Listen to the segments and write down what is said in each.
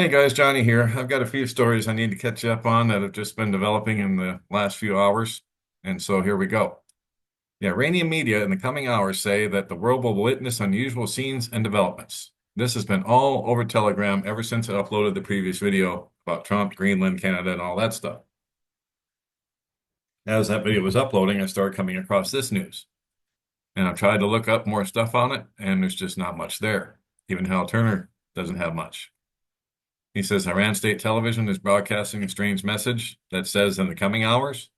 Hey guys, Johnny here. I've got a few stories I need to catch you up on that have just been developing in the last few hours. And so here we go. The Iranian media in the coming hours say that the world will witness unusual scenes and developments. This has been all over Telegram ever since I uploaded the previous video about Trump, Greenland, Canada, and all that stuff. As that video was uploading, I started coming across this news. And I've tried to look up more stuff on it, and there's just not much there. Even Hal Turner doesn't have much. He says Iran state television is broadcasting a strange message that says in the coming hours,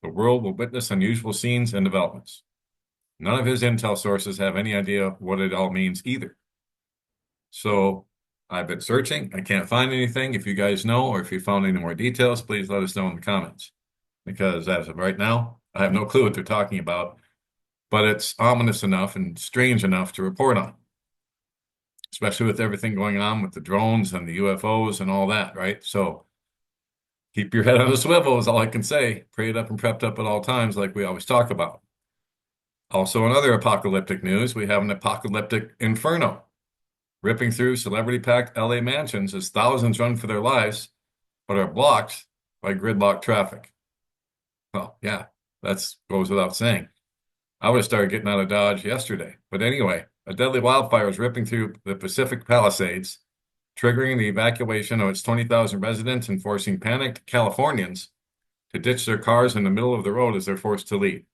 the world will witness unusual scenes and developments. None of his intel sources have any idea what it all means either. So I've been searching. I can't find anything. If you guys know, or if you found any more details, please let us know in the comments. Because as of right now, I have no clue what they're talking about, but it's ominous enough and strange enough to report on, especially with everything going on with the drones and the UFOs and all that, right? So keep your head on a swivel is all I can say. Prayed up and prepped up at all times, like we always talk about. Also, in other apocalyptic news, we have an apocalyptic inferno ripping through celebrity-packed LA mansions as thousands run for their lives, but are blocked by gridlock traffic. Well, yeah, that goes without saying. I would have started getting out of Dodge yesterday. But anyway, a deadly wildfire is ripping through the Pacific Palisades, triggering the evacuation of its 20,000 residents and forcing panicked Californians to ditch their cars in the middle of the road as they're forced to leave.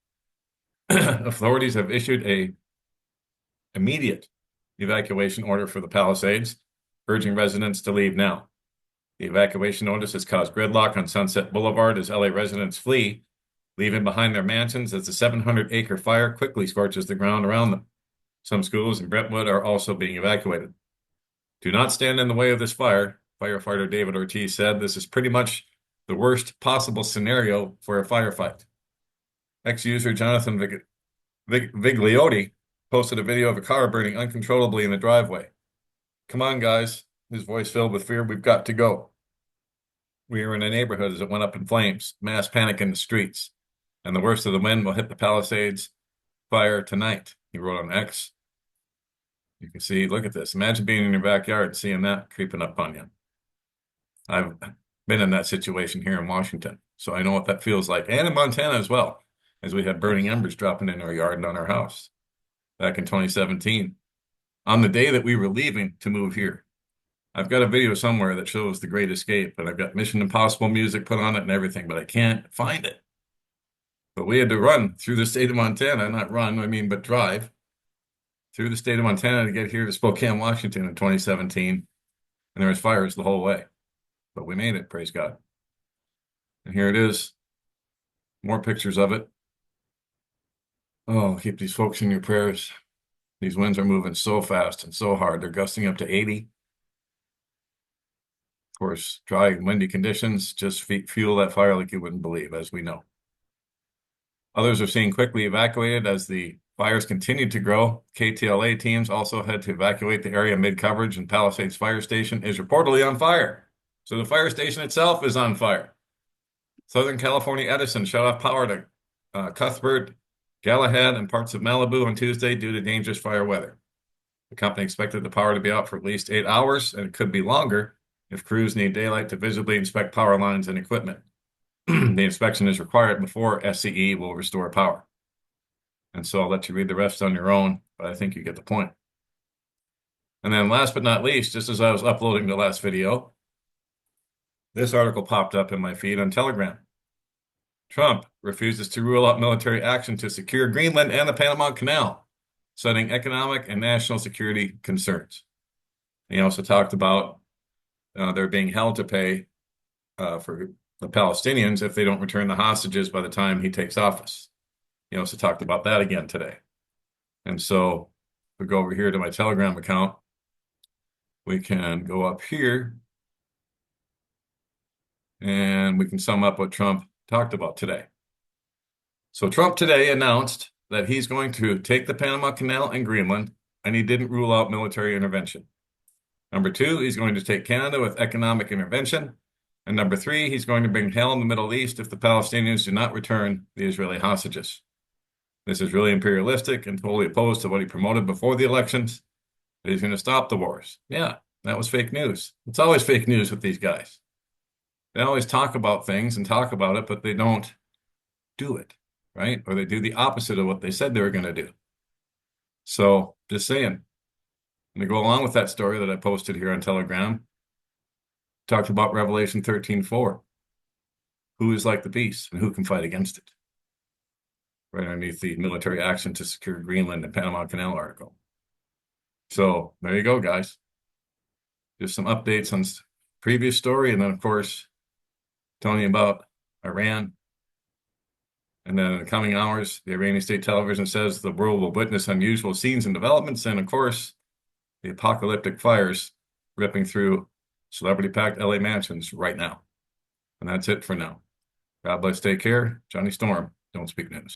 Authorities have issued a immediate evacuation order for the Palisades, urging residents to leave now. The evacuation notice has caused gridlock on Sunset Boulevard as LA residents flee, leaving behind their mansions as the 700-acre fire quickly scorches the ground around them. Some schools in Brentwood are also being evacuated. Do not stand in the way of this fire, firefighter David Ortiz said. This is pretty much the worst possible scenario for a firefight. Ex-user Jonathan Vigliotti posted a video of a car burning uncontrollably in the driveway. Come on, guys, his voice filled with fear. We've got to go. We are in a neighborhood as it went up in flames, mass panic in the streets, and the worst of the wind will hit the Palisades fire tonight, he wrote on X. You can see, look at this. Imagine being in your backyard and seeing that creeping up on you. I've been in that situation here in Washington, so I know what that feels like, and in Montana as well, as we had burning embers dropping in our yard and on our house back in 2017. On the day that we were leaving to move here, I've got a video somewhere that shows the Great Escape, and I've got Mission Impossible music put on it and everything, but I can't find it. But we had to run through the state of Montana, not run, but drive through the state of Montana to get here to Spokane, Washington in 2017. And there was fires the whole way. But we made it, praise God. And here it is. More pictures of it. Oh, keep these folks in your prayers. These winds are moving so fast and so hard. They're gusting up to 80. Of course, dry and windy conditions just fuel that fire like you wouldn't believe, as we know. Others are being quickly evacuated as the fires continued to grow. KTLA teams also had to evacuate the area mid-coverage, and Palisades Fire Station is reportedly on fire. So the fire station itself is on fire. Southern California Edison shut off power to Cuthbert, Galahad, and parts of Malibu on Tuesday due to dangerous fire weather. The company expected the power to be out for at least 8 hours, and it could be longer if crews need daylight to visibly inspect power lines and equipment. The inspection is required before SCE will restore power. And so I'll let you read the rest on your own, but I think you get the point. And then last but not least, just as I was uploading the last video, this article popped up in my feed on Telegram. Trump refuses to rule out military action to secure Greenland and the Panama Canal, citing economic and national security concerns. He also talked about they're being held to pay for the Palestinians if they don't return the hostages by the time he takes office. He also talked about that again today. And so if we go over here to my Telegram account, we can go up here and we can sum up what Trump talked about today. So Trump today announced that he's going to take the Panama Canal and Greenland, and he didn't rule out military intervention. Number two, he's going to take Canada with economic intervention. And number three, he's going to bring hell in the Middle East if the Palestinians do not return the Israeli hostages. This is really imperialistic and totally opposed to what he promoted before the elections, that he's going to stop the wars. Yeah, That was fake news. It's always fake news with these guys. They always talk about things and talk about it, but they don't do it, right? Or they do the opposite of what they said they were going to do. So just saying, and to go along with that story that I posted here on Telegram, talked about Revelation 13:4. Who is like the beast and who can fight against it? Right underneath the military action to secure Greenland and Panama Canal article. So there you go, guys. Just some updates on previous story, and then of course, telling you about Iran. And then in the coming hours, the Iranian state television says the world will witness unusual scenes and developments, and of course, the apocalyptic fires ripping through celebrity-packed LA mansions right now. And that's it for now. God bless, take care. Johnny Storm, Don't Speak News.